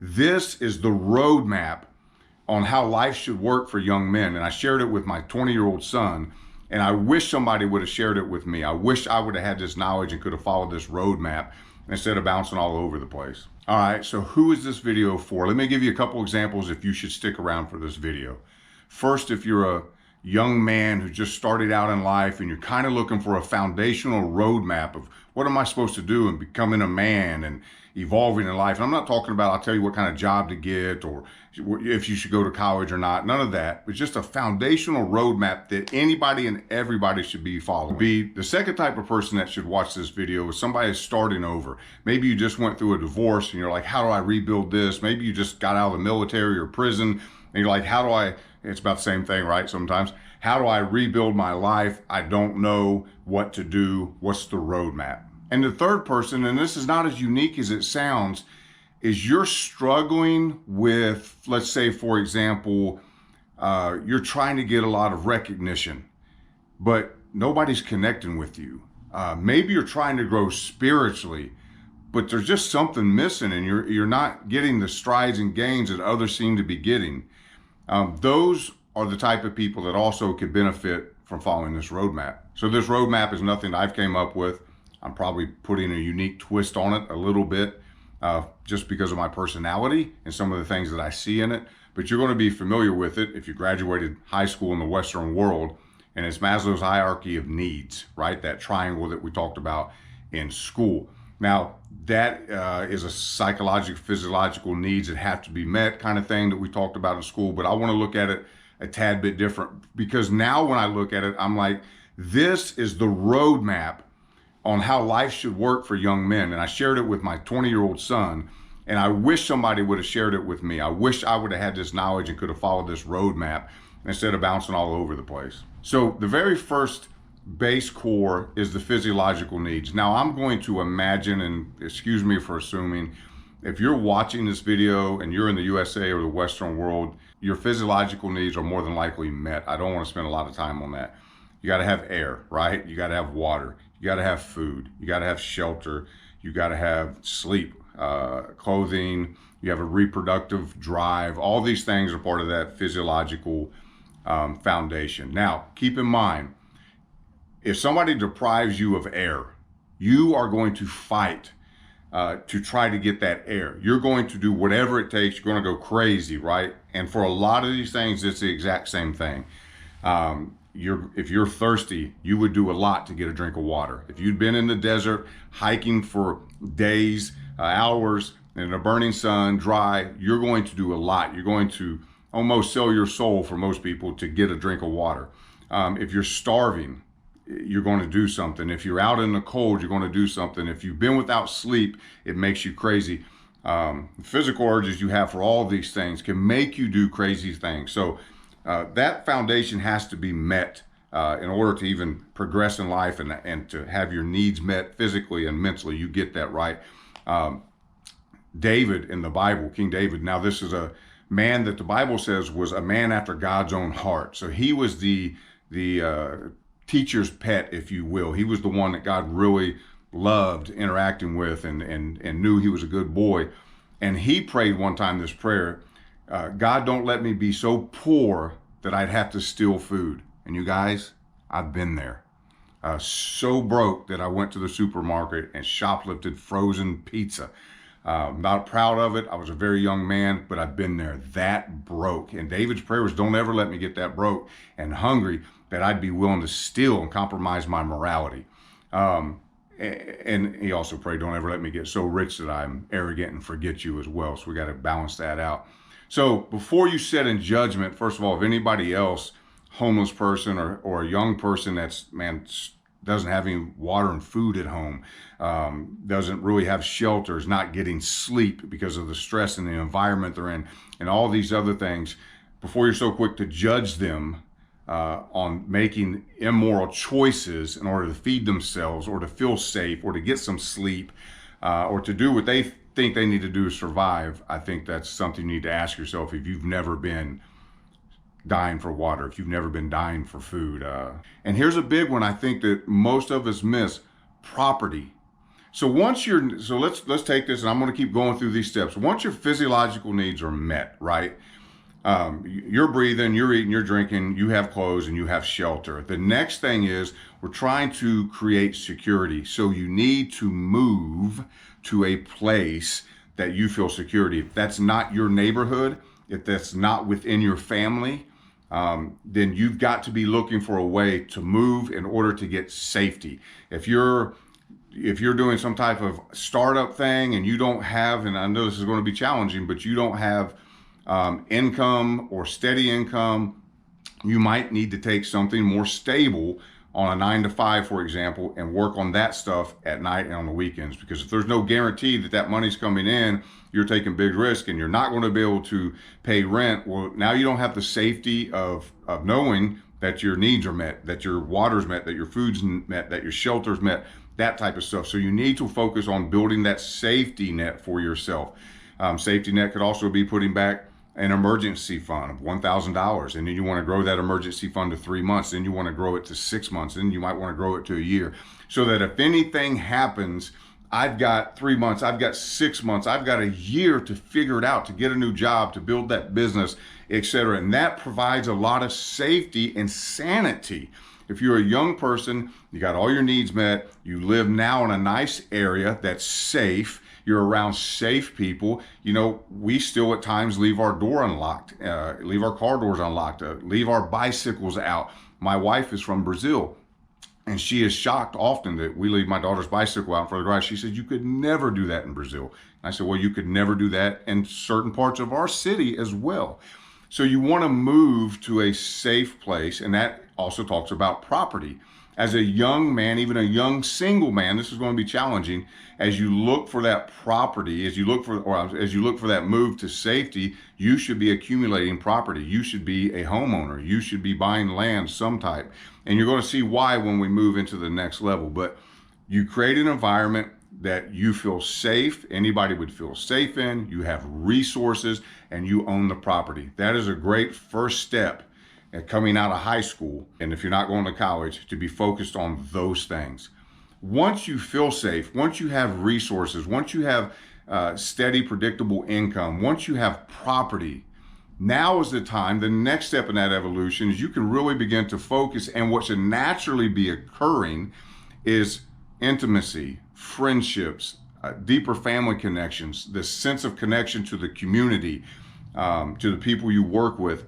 This is the roadmap on how life should work for young men. And I shared it with my 20-year-old son, and I wish somebody would have shared it with me. I wish I would have had this knowledge and could have followed this roadmap instead of bouncing all over the place. All right, so who is this video for? Let me give you a couple examples if you should stick around for this video. First, if you're a young man who just started out in life and you're kind of looking for a foundational roadmap of what am I supposed to do in becoming a man and evolving in life. And I'm not talking about, I'll tell you what kind of job to get or if you should go to college or not, none of that. It's just a foundational roadmap that anybody and everybody should be following. The second type of person that should watch this video is somebody who's starting over. Maybe you just went through a divorce and you're like, how do I rebuild this? Maybe you just got out of the military or prison and you're like, how do I, it's about the same thing, right? Sometimes, how do I rebuild my life? I don't know what to do. What's the roadmap? And the third person, and this is not as unique as it sounds, is you're struggling with, let's say, for example, you're trying to get a lot of recognition, but nobody's connecting with you. Maybe you're trying to grow spiritually, but there's just something missing and you're not getting the strides and gains that others seem to be getting. Those are the type of people that also could benefit from following this roadmap. So this roadmap is nothing I've came up with. I'm probably putting a unique twist on it a little bit just because of my personality and some of the things that I see in it. But you're going to be familiar with it if you graduated high school in the Western world. And it's Maslow's hierarchy of needs, right? That triangle that we talked about in school. Now, that is a psychological, physiological needs that have to be met kind of thing that we talked about in school. But I want to look at it a tad bit different because now when I look at it, I'm like, this is the roadmap on how life should work for young men. And I shared it with my 20-year-old son, and I wish somebody would have shared it with me. I wish I would have had this knowledge and could have followed this roadmap instead of bouncing all over the place. So the very first base core is the physiological needs. Now I'm going to imagine, and excuse me for assuming, if you're watching this video and you're in the USA or the Western world, your physiological needs are more than likely met. I don't want to spend a lot of time on that. You got to have air, right? You got to have water. You got to have food. You got to have shelter. You got to have sleep, clothing. You have a reproductive drive. All these things are part of that physiological foundation. Now, keep in mind, if somebody deprives you of air, you are going to fight to try to get that air. You're going to do whatever it takes. You're going to go crazy, right? And for a lot of these things, it's the exact same thing. If you're thirsty, you would do a lot to get a drink of water. If you'd been in the desert hiking for days, hours, in a burning sun, dry, you're going to do a lot. You're going to almost sell your soul for most people to get a drink of water. If you're starving, you're going to do something. If you're out in the cold, you're going to do something. If you've been without sleep, it makes you crazy. Physical urges you have for all of these things can make you do crazy things. So that foundation has to be met in order to even progress in life and to have your needs met physically and mentally. You get that right. David in the Bible, King David, now this is a man that the Bible says was a man after God's own heart. So he was the teacher's pet, if you will. He was the one that God really loved interacting with and knew he was a good boy. And he prayed one time this prayer, God, don't let me be so poor that I'd have to steal food. And you guys, I've been there. So broke that I went to the supermarket and shoplifted frozen pizza. Not proud of it. I was a very young man, but I've been there that broke. And David's prayer was, don't ever let me get that broke and hungry that I'd be willing to steal and compromise my morality. And he also prayed, don't ever let me get so rich that I'm arrogant and forget you as well. So we got to balance that out. So before you set in judgment, first of all, if anybody else, homeless person or a young person that's, doesn't have any water and food at home, doesn't really have shelter, is not getting sleep because of the stress and the environment they're in, and all these other things, before you're so quick to judge them on making immoral choices in order to feed themselves or to feel safe or to get some sleep or to do what they think they need to do to survive, I think that's something you need to ask yourself if you've never been dying for water, if you've never been dying for food. And here's a big one I think that most of us miss: property. So let's take this, and I'm going to keep going through these steps. Once your physiological needs are met, right? You're breathing, you're eating, you're drinking, you have clothes, and you have shelter. The next thing is we're trying to create security. So you need to move to a place that you feel security. If that's not your neighborhood, if that's not within your family, then you've got to be looking for a way to move in order to get safety. If you're doing some type of startup thing and you don't have, and I know this is going to be challenging, but you don't have income or steady income, you might need to take something more stable on a 9 to 5, for example, and work on that stuff at night and on the weekends. Because if there's no guarantee that that money's coming in, you're taking big risk and you're not going to be able to pay rent. Well, now you don't have the safety of knowing that your needs are met, that your water's met, that your food's met, that your shelter's met, that type of stuff. So you need to focus on building that safety net for yourself. Safety net could also be putting back an emergency fund of $1,000, and then you want to grow that emergency fund to 3 months, then you want to grow it to 6 months, then you might want to grow it to a year, so that if anything happens, I've got 3 months, I've got 6 months, I've got a year to figure it out, to get a new job, to build that business, etc. And that provides a lot of safety and sanity. If you're a young person, you got all your needs met, you live now in a nice area that's safe, you're around safe people. You know, we still at times leave our door unlocked, leave our car doors unlocked, leave our bicycles out. My wife is from Brazil, and she is shocked often that we leave my daughter's bicycle out in front of the garage. She said, you could never do that in Brazil. And I said, well, you could never do that in certain parts of our city as well. So you want to move to a safe place, and that also talks about property. As a young man, even a young single man, this is going to be challenging. As you look for that property, as you look for that move to safety, you should be accumulating property. You should be a homeowner. You should be buying land some type. And you're going to see why when we move into the next level. But you create an environment that you feel safe, anybody would feel safe in, you have resources, and you own the property. That is a great first step coming out of high school, and if you're not going to college, to be focused on those things. Once you feel safe, once you have resources, once you have steady, predictable income, once you have property, now is the time. The next step in that evolution is you can really begin to focus, and what should naturally be occurring is intimacy, friendships, deeper family connections, this sense of connection to the community, to the people you work with,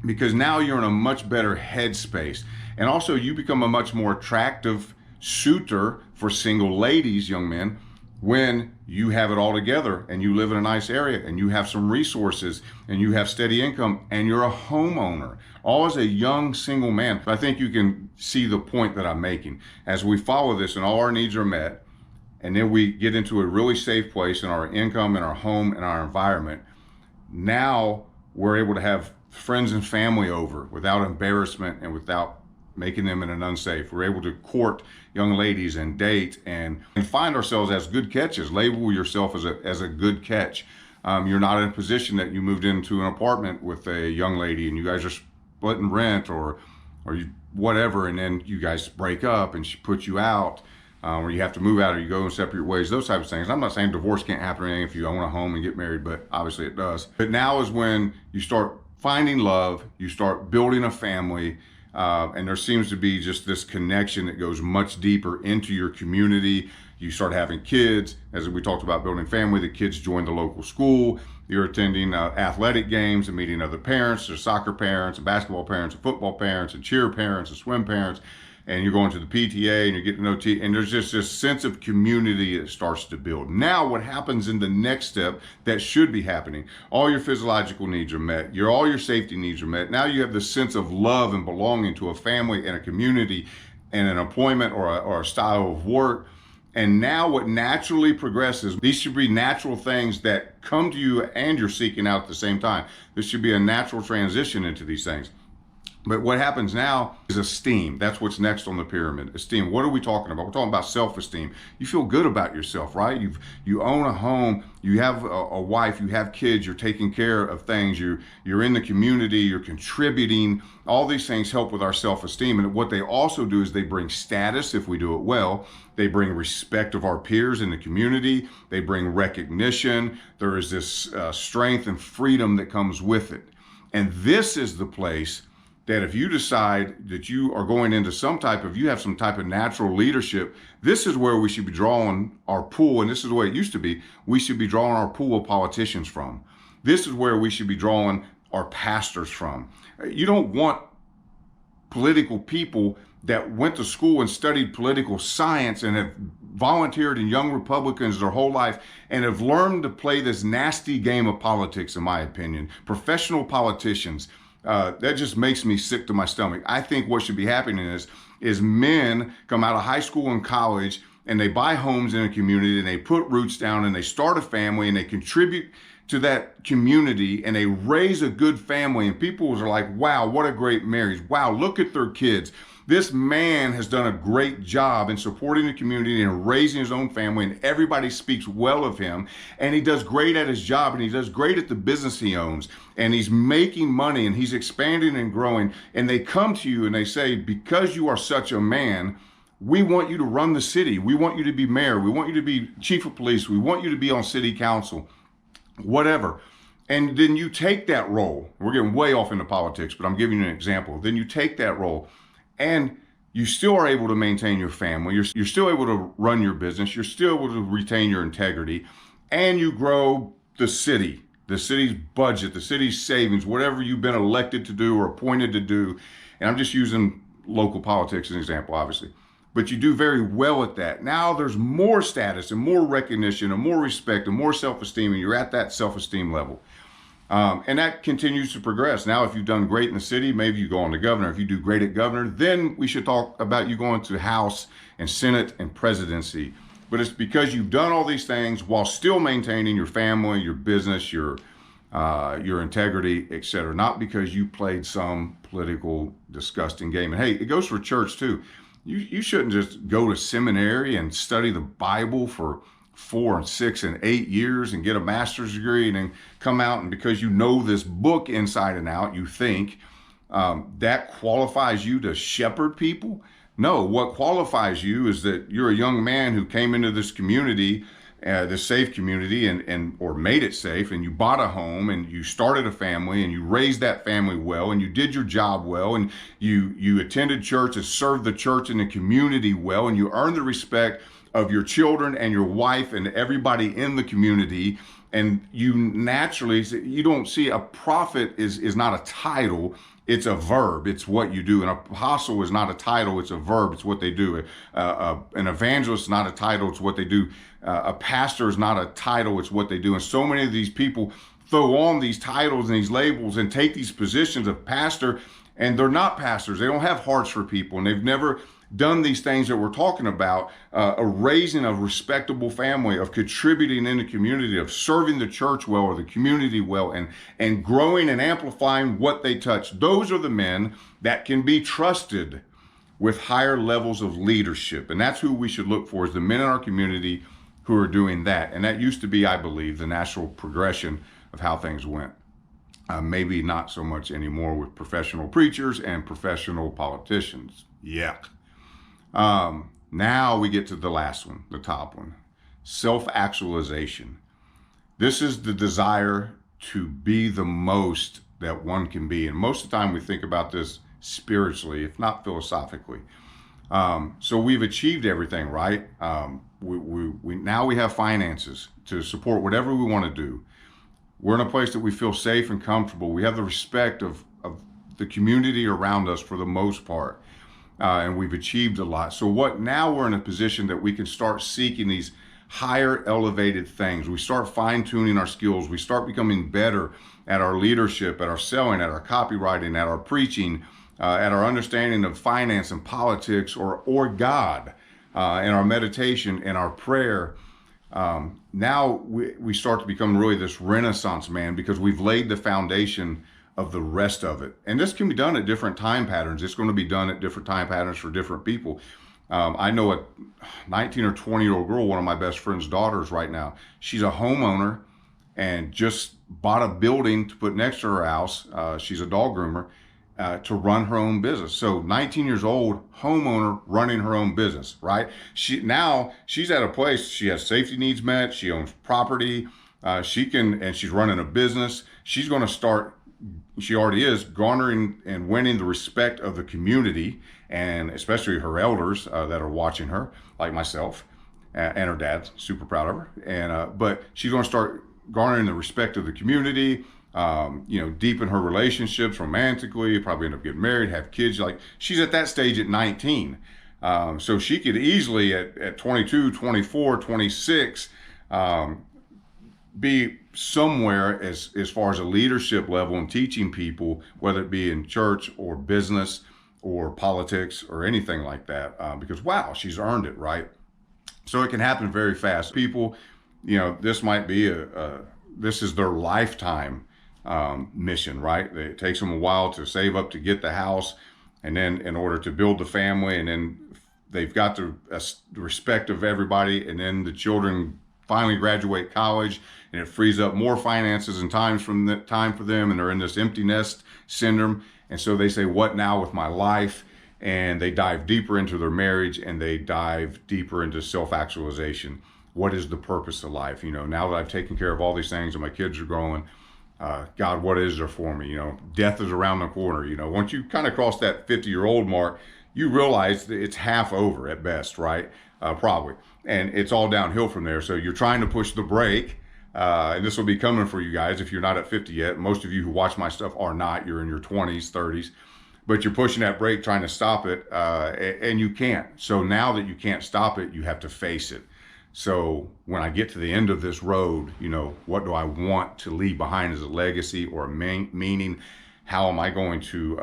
because now you're in a much better headspace. And also you become a much more attractive suitor for single ladies, young men, when you have it all together and you live in a nice area and you have some resources and you have steady income and you're a homeowner, all as a young single man. I think you can see the point that I'm making. As we follow this and all our needs are met, and then we get into a really safe place in our income and our home and our environment, now we're able to have friends and family over without embarrassment and without making them in an unsafe. We're able to court young ladies and date and find ourselves as good catches. Label yourself as a good catch. You're not in a position that you moved into an apartment with a young lady and you guys are splitting rent or whatever, and then you guys break up and she puts you out, or you have to move out or you go in separate ways, those types of things. I'm not saying divorce can't happen or anything if you own a home and get married, but obviously it does. But now is when you start finding love, you start building a family, and there seems to be just this connection that goes much deeper into your community. You start having kids. As we talked about building family, the kids join the local school. You're attending athletic games and meeting other parents. There's soccer parents, and basketball parents, and football parents, and cheer parents, and swim parents. And you're going to the PTA and you're getting to know and there's just this sense of community that starts to build. Now what happens in the next step that should be happening, all your physiological needs are met, all your safety needs are met. Now you have the sense of love and belonging to a family and a community and an employment or a style of work. And now what naturally progresses, these should be natural things that come to you and you're seeking out at the same time. This should be a natural transition into these things. But what happens now is esteem. That's what's next on the pyramid. Esteem. What are we talking about? We're talking about self-esteem. You feel good about yourself, right? You own a home. You have a wife. You have kids. You're taking care of things. You're in the community. You're contributing. All these things help with our self-esteem. And what they also do is they bring status if we do it well. They bring respect of our peers in the community. They bring recognition. There is this strength and freedom that comes with it. And this is the place that if you decide that you are going into you have some type of natural leadership, this is where we should be drawing our pool, and this is the way it used to be, we should be drawing our pool of politicians from. This is where we should be drawing our pastors from. You don't want political people that went to school and studied political science and have volunteered in Young Republicans their whole life and have learned to play this nasty game of politics, in my opinion. Professional politicians. That just makes me sick to my stomach. I think what should be happening is men come out of high school and college and they buy homes in a community and they put roots down and they start a family and they contribute to that community and they raise a good family, and people are like, wow, what a great marriage. Wow, look at their kids. This man has done a great job in supporting the community and raising his own family, and everybody speaks well of him, and he does great at his job, and he does great at the business he owns, and he's making money, and he's expanding and growing, and they come to you and they say, because you are such a man, we want you to run the city. We want you to be mayor. We want you to be chief of police. We want you to be on city council, whatever. And then you take that role. We're getting way off into politics, but I'm giving you an example. Then you take that role and you still are able to maintain your family. You're still able to run your business. You're still able to retain your integrity, and you grow the city's budget, the city's savings, whatever you've been elected to do or appointed to do. And I'm just using local politics as an example, obviously. But you do very well at that. Now there's more status and more recognition and more respect and more self-esteem, and you're at that self-esteem level. And that continues to progress. Now, if you've done great in the city, maybe you go on to governor. If you do great at governor, then we should talk about you going to House and Senate and presidency. But it's because you've done all these things while still maintaining your family, your business, your integrity, etc. Not because you played some political disgusting game. And hey, it goes for church too. You shouldn't just go to seminary and study the Bible for 4 and 6 and 8 years and get a master's degree and then come out, and because you know this book inside and out, you think that qualifies you to shepherd people. No, what qualifies you is that you're a young man who came into this community, this safe community, and or made it safe, and you bought a home and you started a family and you raised that family well and you did your job well and you attended church and served the church and the community well, and you earned the respect of your children and your wife and everybody in the community. And you naturally, you don't see a prophet is not a title, it's a verb. It's what you do. An apostle is not a title, it's a verb. It's what they do. An evangelist is not a title, it's what they do. A pastor is not a title, it's what they do. And so many of these people throw on these titles and these labels and take these positions of pastor, and they're not pastors. They don't have hearts for people, and they've never done these things that we're talking about, a raising a respectable family, of contributing in the community, of serving the church well or the community well, and growing and amplifying what they touch. Those are the men that can be trusted with higher levels of leadership. And that's who we should look for, is the men in our community who are doing that. And that used to be, I believe, the natural progression of how things went. Maybe not so much anymore with professional preachers and professional politicians. Yuck. Now we get to the last one, the top one, self-actualization. This is the desire to be the most that one can be. And most of the time we think about this spiritually, if not philosophically. So we've achieved everything, right? Now we have finances to support whatever we want to do. We're in a place that we feel safe and comfortable. We have the respect of the community around us for the most part. And we've achieved a lot. So now we're in a position that we can start seeking these higher elevated things. We start fine tuning our skills. We start becoming better at our leadership, at our selling, at our copywriting, at our preaching, at our understanding of finance and politics or God, in our meditation, in our prayer. Now we start to become really this Renaissance man, because we've laid the foundation of the rest of it. And this can be done at different time patterns. It's going to be done at different time patterns for different people. I know a 19 or 20-year-old girl, one of my best friend's daughters right now. She's a homeowner and just bought a building to put next to her house. She's a dog groomer to run her own business. So 19 years old, homeowner running her own business, right? She's at a place, she has safety needs met, she owns property, and she's running a business. She's going to start, she already is, garnering and winning the respect of the community, and especially her elders that are watching her, like myself, and her dad, super proud of her. But she's going to start garnering the respect of the community, deepen her relationships romantically, probably end up getting married, have kids. Like, she's at that stage at 19. So she could easily at 22, 24, 26, be somewhere as far as a leadership level and teaching people, whether it be in church or business or politics or anything like that, because wow, she's earned it, right? So it can happen very fast. People, this might be this is their lifetime mission, right? It takes them a while to save up to get the house, and then in order to build the family, and then they've got the respect of everybody, and then the children finally graduate college, and it frees up more finances and time for them, and they're in this empty nest syndrome. And so they say, what now with my life? And they dive deeper into their marriage, and they dive deeper into self-actualization. What is the purpose of life? Now that I've taken care of all these things and my kids are growing, God, what is there for me? Death is around the corner. Once you kind of cross that 50-year-old mark, you realize that it's half over at best, right? Probably. And it's all downhill from there. So you're trying to push the brake. And this will be coming for you guys if you're not at 50 yet. Most of you who watch my stuff are not. You're in your 20s, 30s. But you're pushing that brake, trying to stop it, and you can't. So now that you can't stop it, you have to face it. So when I get to the end of this road, what do I want to leave behind as a legacy or a meaning? How am I going to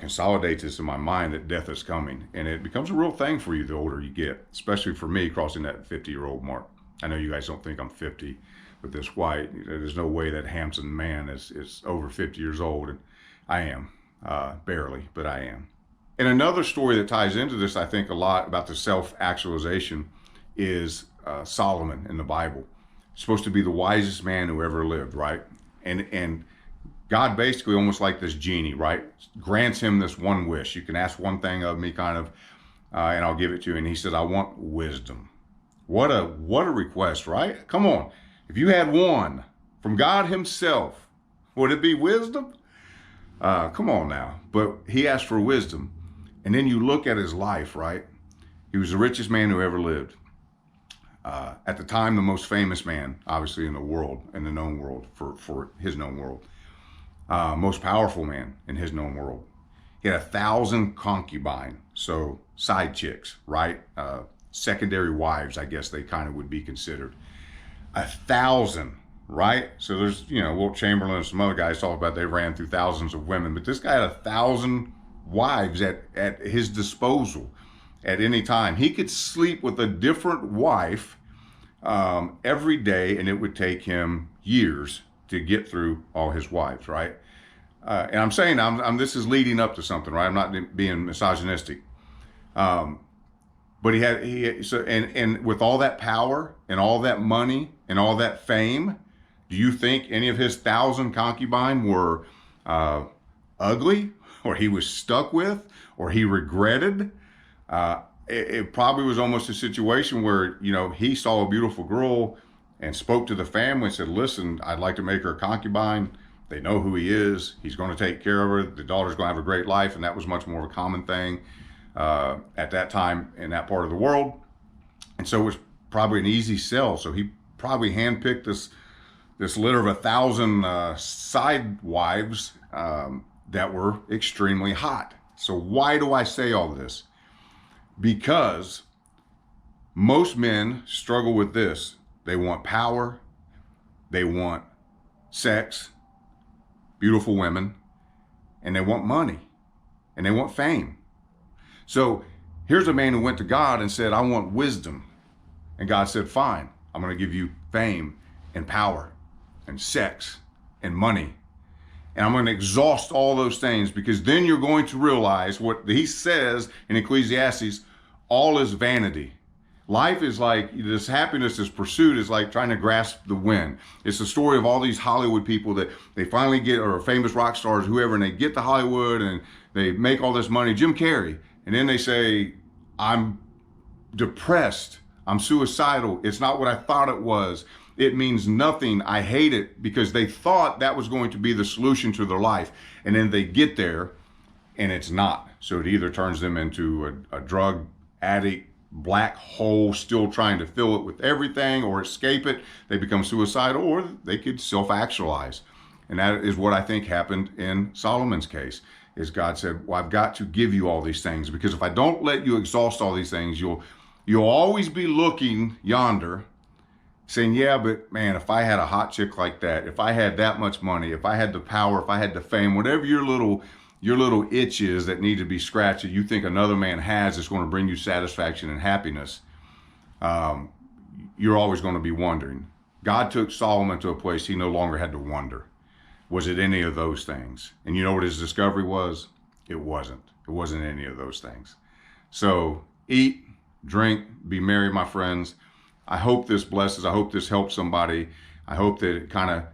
consolidate this in my mind that death is coming? And it becomes a real thing for you the older you get, especially for me crossing that 50-year-old mark. I know you guys don't think I'm 50 with this white. There's no way that handsome man is over 50 years old. And I am, barely, but I am. And another story that ties into this, I think, a lot about the self-actualization is Solomon in the Bible. Supposed to be the wisest man who ever lived, right? And God basically, almost like this genie, right, grants him this one wish. You can ask one thing of me, kind of, and I'll give it to you. And he said, I want wisdom. What a request, right? Come on. If you had one from God himself, would it be wisdom? Come on now. But he asked for wisdom. And then you look at his life, right? He was the richest man who ever lived. At the time, the most famous man, obviously, in the world, in the known world, for his known world. Most powerful man in his known world. He had 1,000 concubines, so side chicks, right? Secondary wives, I guess they kind of would be considered. 1,000, right? So there's, Wilt Chamberlain and some other guys talk about they ran through thousands of women, but this guy had 1,000 wives at his disposal at any time. He could sleep with a different wife every day, and it would take him years to get through all his wives, right? And I'm saying this is leading up to something, right? I'm not being misogynistic. But and with all that power and all that money and all that fame, do you think any of his 1,000 concubines were ugly, or he was stuck with, or he regretted? It probably was almost a situation where, he saw a beautiful girl and spoke to the family and said, listen, I'd like to make her a concubine. They know who he is. He's going to take care of her. The daughter's going to have a great life. And that was much more of a common thing at that time in that part of the world. And so it was probably an easy sell. So he probably handpicked this litter of 1,000 side wives that were extremely hot. So why do I say all this? Because most men struggle with this. They want power, they want sex, beautiful women, and they want money, and they want fame. So here's a man who went to God and said, I want wisdom. And God said, fine, I'm going to give you fame and power and sex and money. and I'm going to exhaust all those things, because then you're going to realize what he says in Ecclesiastes, all is vanity. Life is like this happiness, this pursuit is like trying to grasp the wind. It's the story of all these Hollywood people that they finally get, or famous rock stars, whoever, and they get to Hollywood and they make all this money, Jim Carrey, and then they say, I'm depressed, I'm suicidal, it's not what I thought it was, it means nothing, I hate it, because they thought that was going to be the solution to their life. And then they get there and it's not. So it either turns them into a drug addict, black hole, still trying to fill it with everything or escape it. They become suicidal, or they could self-actualize. And that is what I think happened in Solomon's case, is God said, well, I've got to give you all these things, because if I don't let you exhaust all these things, you'll always be looking yonder saying, yeah, but man, if I had a hot chick like that, if I had that much money, if I had the power, if I had the fame, whatever your little itch is that need to be scratched that you think another man has that's going to bring you satisfaction and happiness, you're always going to be wondering. God took Solomon to a place he no longer had to wonder. Was it any of those things? And you know what his discovery was? It wasn't. It wasn't any of those things. So eat, drink, be merry, my friends. I hope this blesses. I hope this helps somebody. I hope that it kind of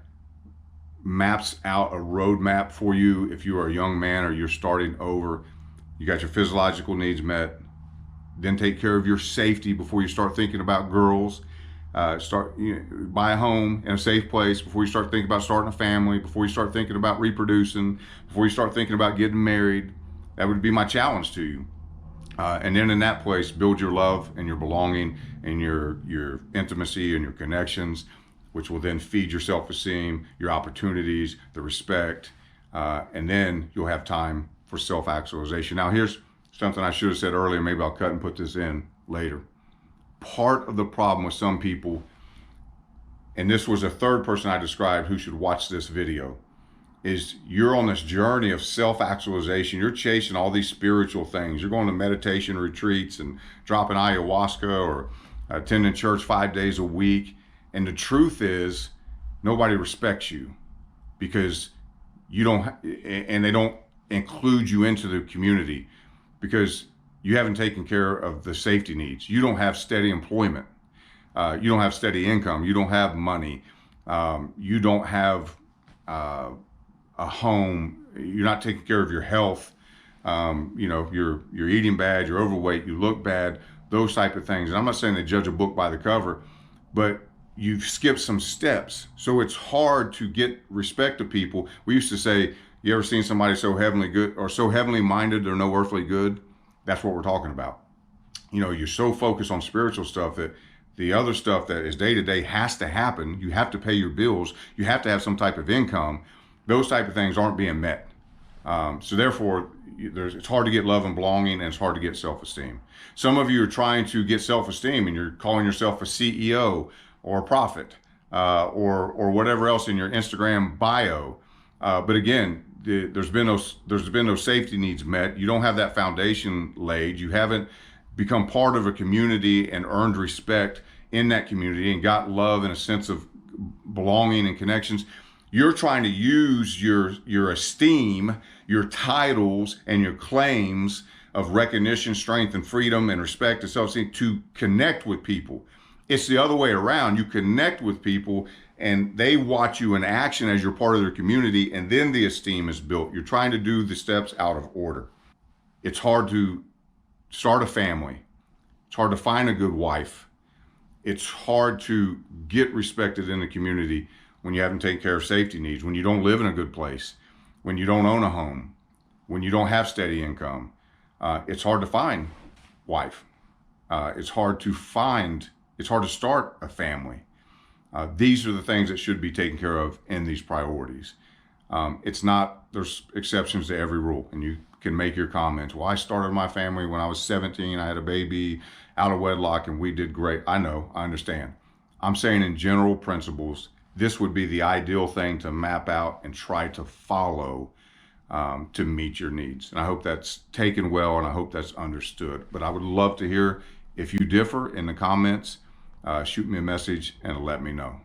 maps out a roadmap for you if you are a young man or you're starting over. You got your physiological needs met. Then take care of your safety before you start thinking about girls. Buy a home in a safe place before you start thinking about starting a family, before you start thinking about reproducing, before you start thinking about getting married. That would be my challenge to you. And then in that place, build your love and your belonging and your intimacy and your connections, which will then feed your self-esteem, your opportunities, the respect, and then you'll have time for self-actualization. Now, here's something I should have said earlier. Maybe I'll cut and put this in later. Part of the problem with some people, and this was a third person I described who should watch this video, is you're on this journey of self-actualization. You're chasing all these spiritual things. You're going to meditation retreats and dropping ayahuasca or attending church 5 days a week. And the truth is, nobody respects you because you don't, and they don't include you into the community because you haven't taken care of the safety needs. You don't have steady employment. You don't have steady income. You don't have money. You don't have a home. You're not taking care of your health. You're eating bad, you're overweight, you look bad, those type of things. And I'm not saying they judge a book by the cover, but you've skipped some steps. So it's hard to get respect to people. We used to say, you ever seen somebody so heavenly good or so heavenly minded they're no earthly good? That's what we're talking about. You're so focused on spiritual stuff that the other stuff that is day to day has to happen. You have to pay your bills. You have to have some type of income. Those type of things aren't being met. So therefore, it's hard to get love and belonging, and it's hard to get self-esteem. Some of you are trying to get self-esteem, and you're calling yourself a CEO or a prophet or whatever else in your Instagram bio. But again, there's been no safety needs met. You don't have that foundation laid. You haven't become part of a community and earned respect in that community and got love and a sense of belonging and connections. You're trying to use your esteem, your titles, and your claims of recognition, strength, and freedom, and respect and self-esteem to connect with people. It's the other way around. You connect with people, and they watch you in action as you're part of their community, and then the esteem is built. You're trying to do the steps out of order. It's hard to start a family. It's hard to find a good wife. It's hard to get respected in the community when you haven't taken care of safety needs, when you don't live in a good place, when you don't own a home, when you don't have steady income. It's hard to find wife. It's hard to start a family. These are the things that should be taken care of in these priorities. There's exceptions to every rule, and you can make your comments. Well, I started my family when I was 17, I had a baby out of wedlock, and we did great. I know, I understand. I'm saying in general principles, this would be the ideal thing to map out and try to follow to meet your needs. And I hope that's taken well, and I hope that's understood. But I would love to hear if you differ in the comments. Shoot me a message and let me know.